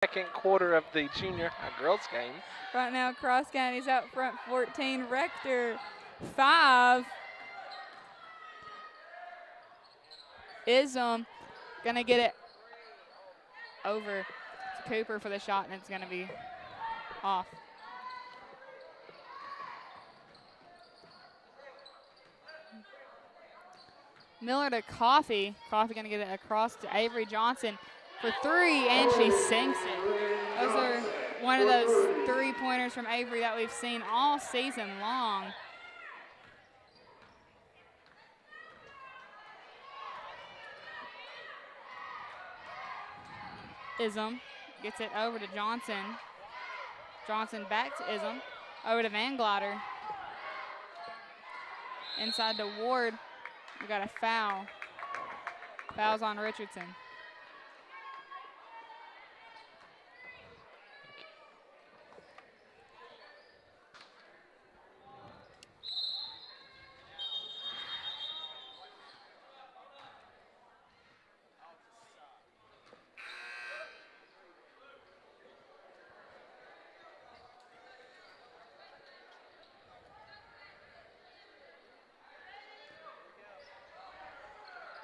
second quarter of the junior high girls game. Right now, Cross County's out front 14, Rector 5. Ism gonna get it over to Cooper for the shot, and it's gonna be off. Miller to Coffee. Coffee gonna get it across to Avery Johnson for 3, and she sinks it. Those are one of those 3-pointers from Avery that we've seen all season long. Ism gets it over to Johnson. Johnson back to Ism. Over to Van Glider. Inside to Ward. We got a foul. Foul's on Richardson.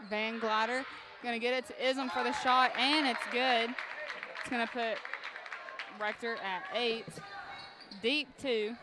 Van Glider gonna get it to Ism for the shot, and it's good. It's gonna put Rector at 8. Deep 2.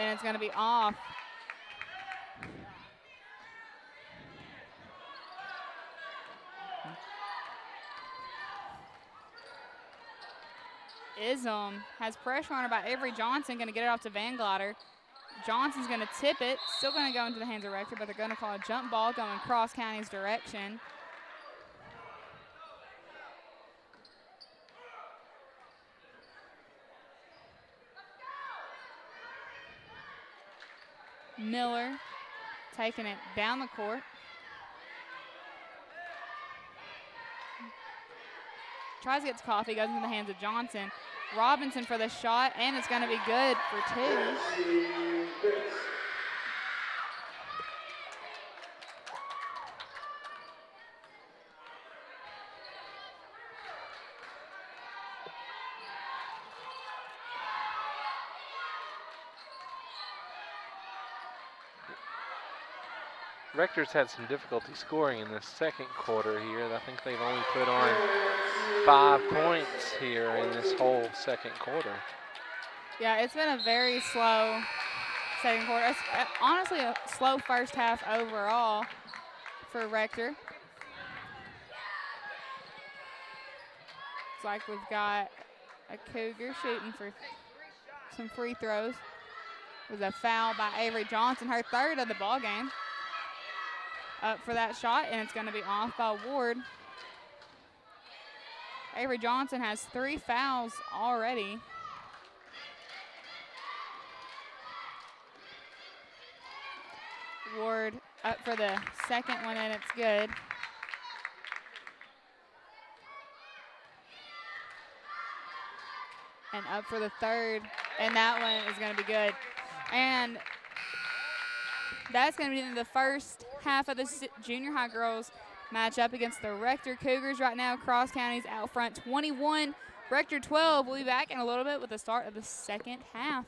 And it's gonna be off. Ism has pressure on her by Avery Johnson, gonna get it off to Van Glider. Johnson's gonna tip it, still gonna go into the hands of Rector, but they're gonna call a jump ball going Cross County's direction. Miller taking it down the court. Tries to get to Coffee, goes into the hands of Johnson. Robinson for the shot, and it's going to be good for 2. Rector's had some difficulty scoring in the second quarter here. I think they've only put on 5 points here in this whole second quarter. Yeah, it's been a very slow second quarter. It's honestly a slow first half overall for Rector. It's like we've got a Cougar shooting for some free throws. It was a foul by Avery Johnson, her 3rd of the ball game. Up for that shot, and it's going to be off by Ward. Avery Johnson has 3 fouls already. Ward up for the second one, and it's good. And up for the 3rd, and that one is going to be good. And that's going to be the first half of the junior high girls match up against the Rector Cougars right now. Cross County's out front 21, Rector 12. We'll be back in a little bit with the start of the second half.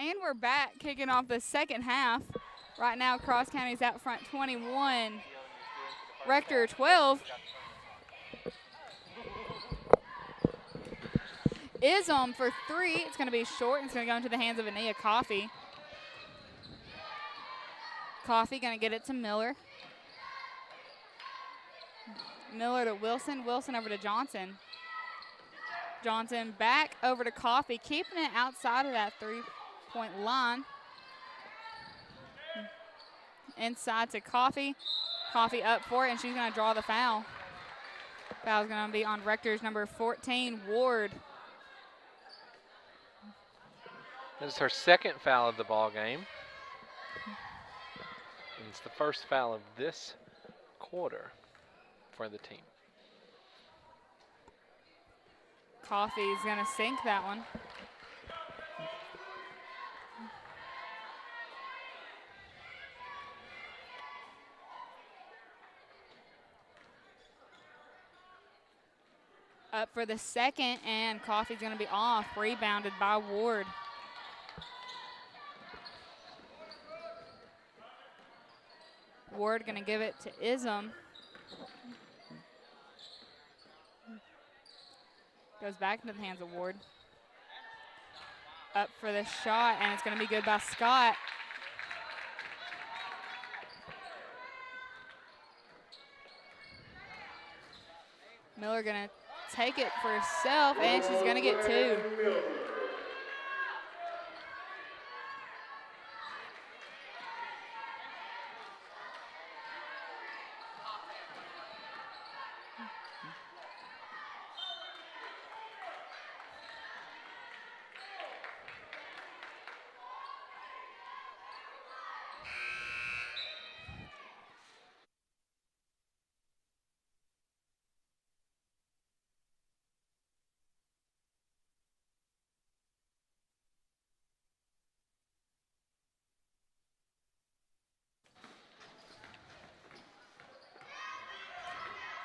And we're back kicking off the second half. Right now, Cross County's out front 21, Rector 12. Ism for 3. It's going to be short, and it's going to go into the hands of Ania Coffey. Coffey going to get it to Miller. Miller to Wilson. Wilson over to Johnson. Johnson back over to Coffey, keeping it outside of that three-point line. Inside to Coffey. Coffey up for it, and she's going to draw the foul. Foul's going to be on Rector's number 14, Ward. This is her second foul of the ball game. And it's the first foul of this quarter for the team. Coffey's going to sink that one. Up for the second, and Coffey's going to be off, rebounded by Ward. Ward going to give it to Ism. Goes back into the hands of Ward. Up for the shot, and it's going to be good by Scott. Miller going to take it for herself, and she's going to get 2.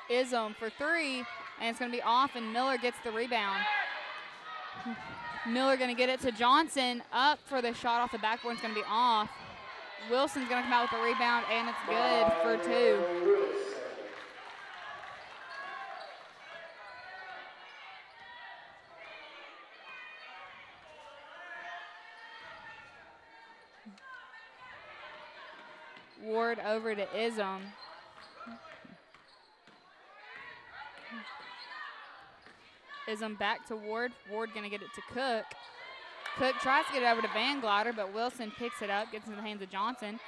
Ism for 3, and it's going to be off, and Miller gets the rebound. Miller going to get it to Johnson, up for the shot off the backboard. It's going to be off. Wilson's going to come out with the rebound, and it's good for 2. Ward over to Ism. Ism back to Ward. Ward going to get it to Cook. Cook tries to get it over to Van Glider, but Wilson picks it up, gets into the hands of Johnson.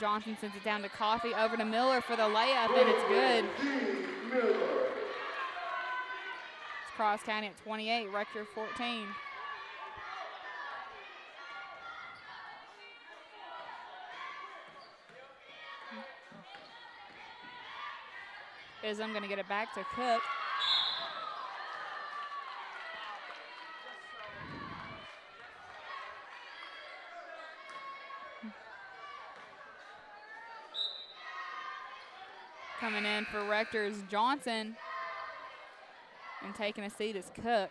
Johnson sends it down to Coffey, over to Miller for the layup, and it's good. It's Cross County at 28, Rector 14. Ism going to get it back to Cook. Coming in for Rector's Johnson, and taking a seat is Cook.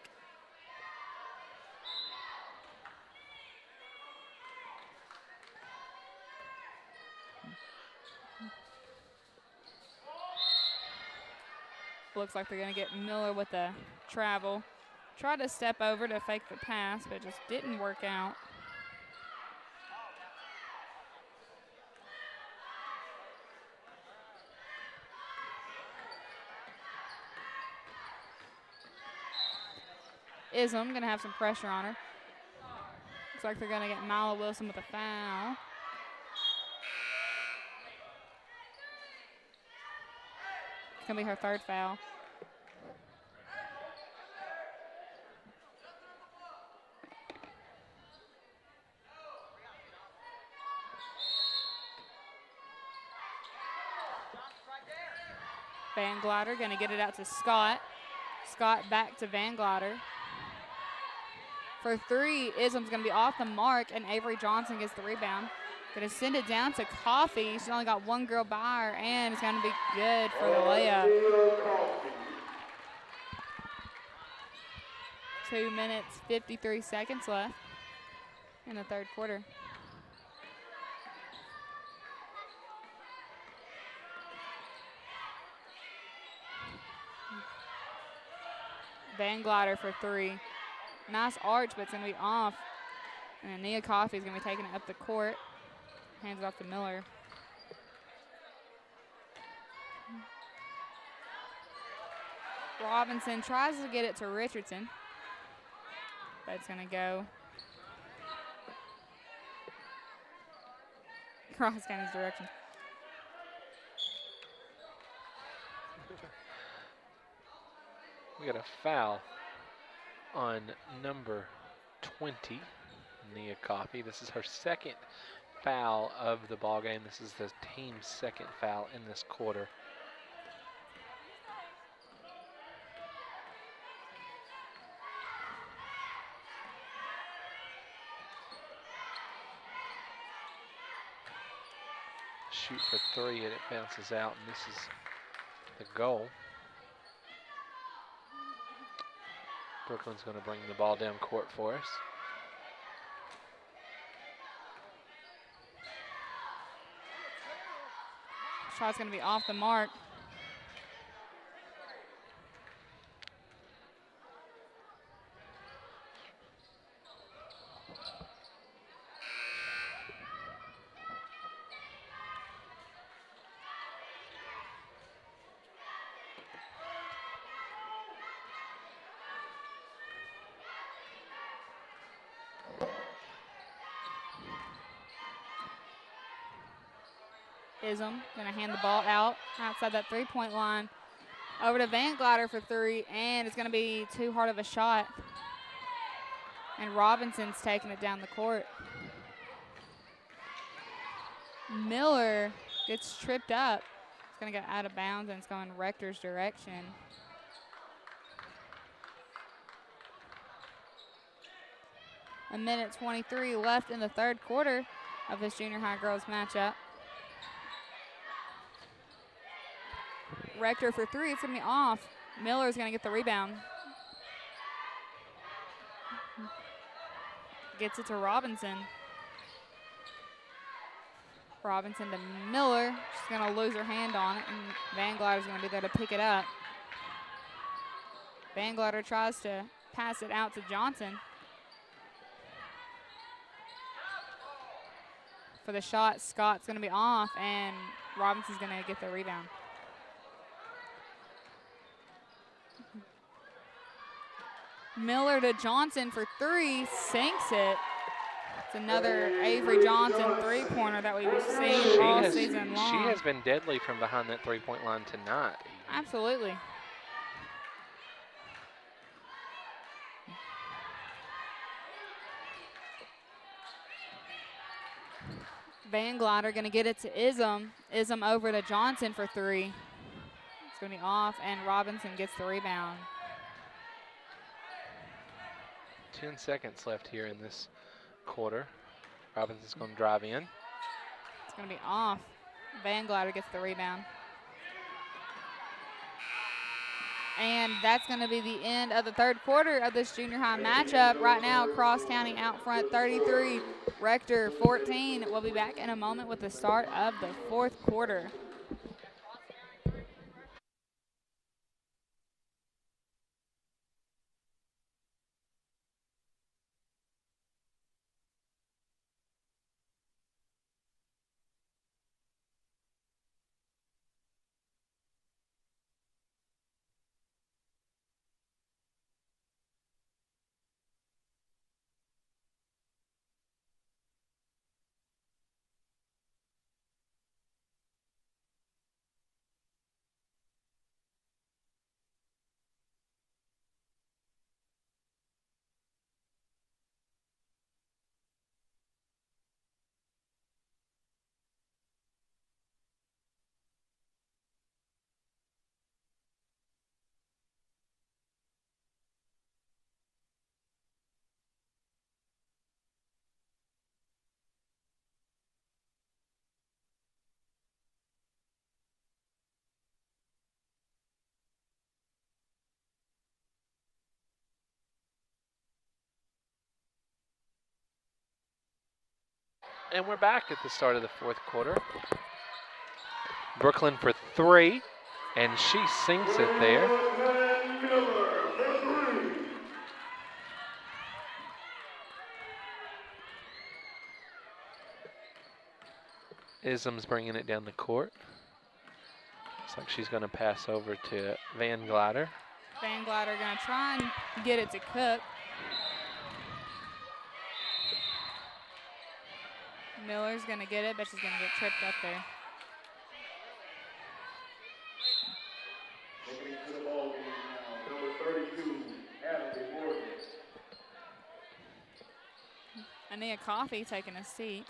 Looks like they're going to get Miller with the travel. Tried to step over to fake the pass, but it just didn't work out. Ism going to have some pressure on her. Looks like they're going to get Mila Wilson with a foul. It's going to be her 3rd foul. Van Glider going to get it out to Scott. Scott back to Van Glider. For 3, Ism's going to be off the mark, and Avery Johnson gets the rebound. Going to send it down to Coffey. She's only got one girl by her, and it's going to be good for the layup. 2 minutes, 53 seconds left. in the third quarter. Van Glider for 3. Nice arch, but it's going to be off. And Nia Coffey is going to be taking it up the court. Hands it off to Miller. Robinson tries to get it to Richardson. But it's going to go cross County's direction. We got a foul on number 20, Nia Coffey. This is her second foul of the ball game. This is the team's second foul in this quarter. Shoot for 3 and it bounces out, and this is the goal. Brooklyn's going to bring the ball down court for us. Shot's going to be off the mark. Ism gonna hand the ball out outside that 3-point line. Over to Van Glider for 3, and it's gonna be too hard of a shot. And Robinson's taking it down the court. Miller gets tripped up. It's gonna go out of bounds, and it's going Rector's direction. A minute 23 left in the third quarter of this junior high girls matchup. Rector for 3, it's gonna be off. Miller's gonna get the rebound. Gets it to Robinson. Robinson to Miller. She's gonna lose her hand on it, and Van Glider's gonna be there to pick it up. Van Glider tries to pass it out to Johnson. For the shot, Scott's gonna be off, and Robinson's gonna get the rebound. Miller to Johnson for 3, sinks it. It's another Avery Johnson 3-pointer that we've seen all season long. She has been deadly from behind that 3-point line tonight. Absolutely. Van Glider gonna get it to Ism. Ism over to Johnson for 3. It's gonna be off, and Robinson gets the rebound. 10 seconds left here in this quarter. Robinson's going to drive in. It's going to be off. Van Glider gets the rebound. And that's going to be the end of the third quarter of this junior high matchup. Right now, Cross County out front 33, Rector 14. We'll be back in a moment with the start of the fourth quarter. And we're back at the start of the fourth quarter. Brooklyn for 3, and she sinks it there. Isms bringing it down the court. Looks like she's going to pass over to Van Glider. Van Glider going to try and get it to Cook. Miller's going to get it, but she's going to get tripped up there. Ania Coffey taking a seat.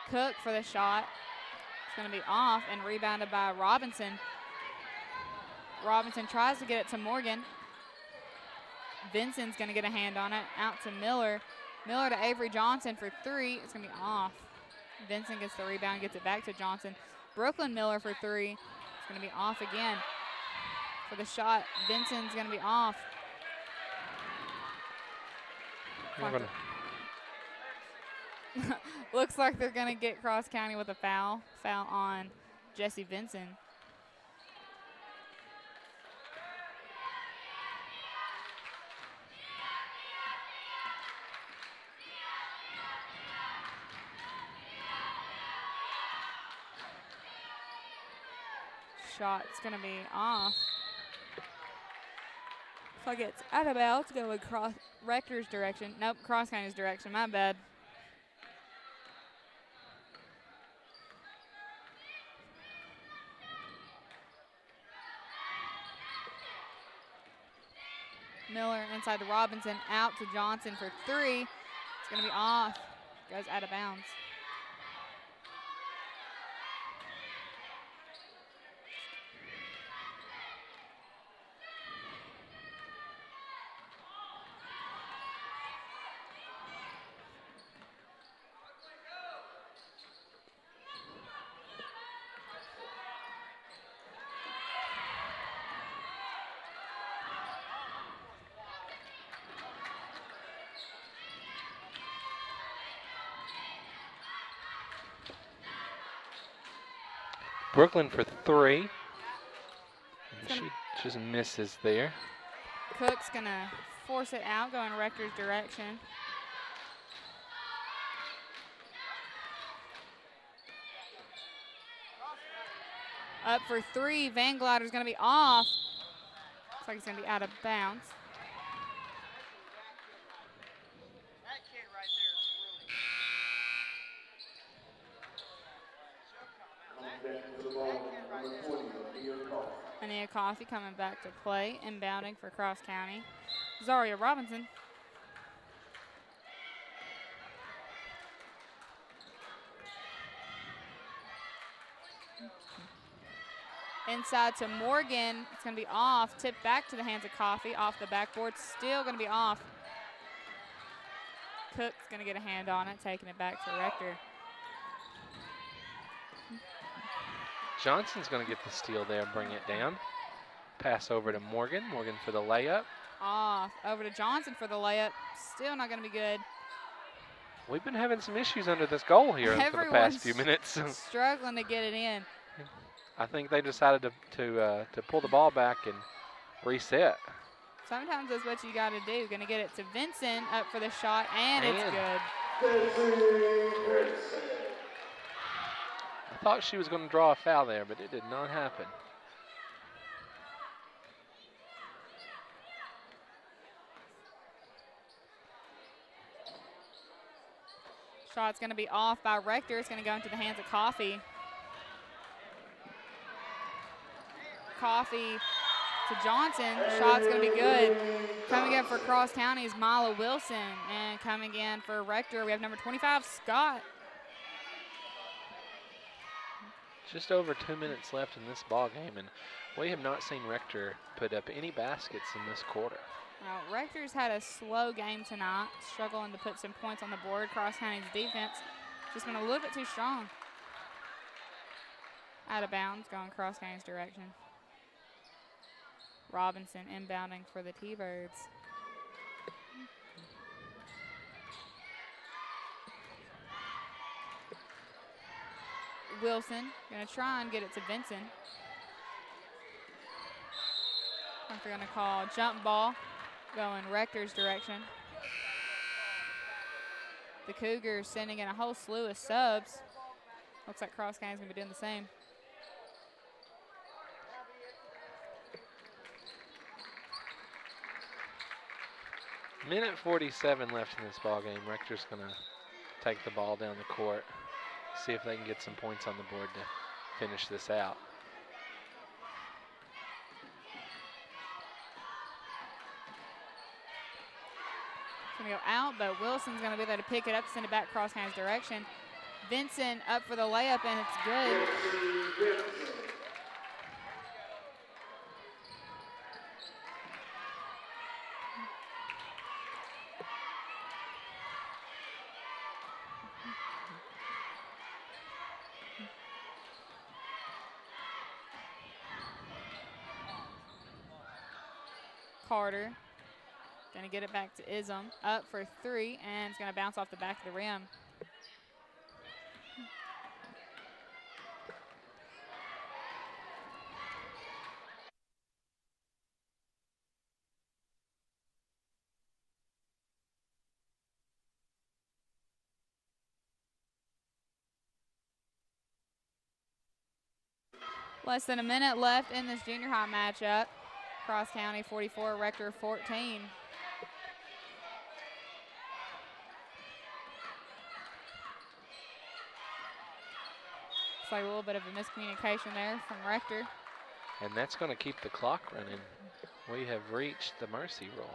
Cook for the shot. It's going to be off and rebounded by Robinson. Robinson tries to get it to Morgan. Vinson's going to get a hand on it. Out to Miller. Miller to Avery Johnson for 3. It's going to be off. Vinson gets the rebound, gets it back to Johnson. Brooklyn Miller for 3. It's going to be off again. For the shot, Vinson's going to be off. Looks like they're going to get Cross County with a foul. Foul on Jesse Vinson. Shot's going to be off. Looks like it's out of bounds, going across Rector's direction. Nope, Cross County's direction, my bad. Miller inside to Robinson, out to Johnson for 3. It's going to be off. Goes out of bounds. Brooklyn for 3. And she just misses there. Cook's going to force it out, going Rector's direction. Up for 3. Van Glider's going to be off. Looks like he's going to be out of bounds. Ania Coffey coming back to play, inbounding for Cross County. Zaria Robinson. Inside to Morgan. It's going to be off. Tipped back to the hands of Coffey. Off the backboard. Still going to be off. Cook's going to get a hand on it, taking it back to Rector. Johnson's going to get the steal there and bring it down. Pass over to Morgan. Morgan for the layup. Off. Over to Johnson for the layup. Still not going to be good. We've been having some issues under this goal here for the past few minutes. Struggling to get it in. I think they decided to pull the ball back and reset. Sometimes that's what you got to do. Going to get it to Vincent, up for the shot, and it's good. I thought she was going to draw a foul there, but it did not happen. Shot's going to be off by Rector. It's going to go into the hands of Coffey. Coffey to Johnson. Shot's going to be good. Coming in for Cross County is Mila Wilson. And coming in for Rector, we have number 25, Scott. Just over 2 minutes left in this ball game, and We have not seen Rector put up any baskets in this quarter. Well, Rector's had a slow game tonight, struggling to put some points on the board. Cross County's defense just been a little bit too strong. Out of bounds, going Cross County's direction. Robinson inbounding for the T-Birds. Wilson gonna try and get it to Vinson. I think they're gonna call jump ball, going Rector's direction. The Cougars sending in a whole slew of subs. Looks like Cross County's gonna be doing the same. Minute 47 left in this ball game. Rector's gonna take the ball down the court, see if they can get some points on the board to finish this out. It's gonna go out, but Wilson's gonna be there to pick it up, send it back Cross County's direction. Vincent up for the layup, and it's good. Carter gonna get it back to Ism, up for three, and it's gonna bounce off the back of the rim. Less than a minute left in this junior high matchup. Cross County 44, Rector 14. Looks like a little bit of a miscommunication there from Rector. And that's going to keep the clock running. We have reached the mercy rule.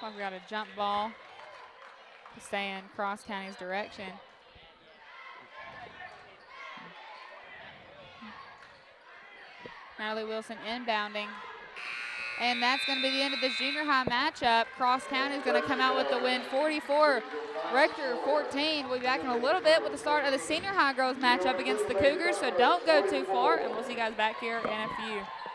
Like we got a jump ball to stay in Cross County's direction. Natalie Wilson inbounding. And that's going to be the end of this junior high matchup. Cross County is going to come out with the win, 44, Rector 14. We'll be back in a little bit with the start of the senior high girls matchup against the Cougars, so don't go too far, and we'll see you guys back here in a few.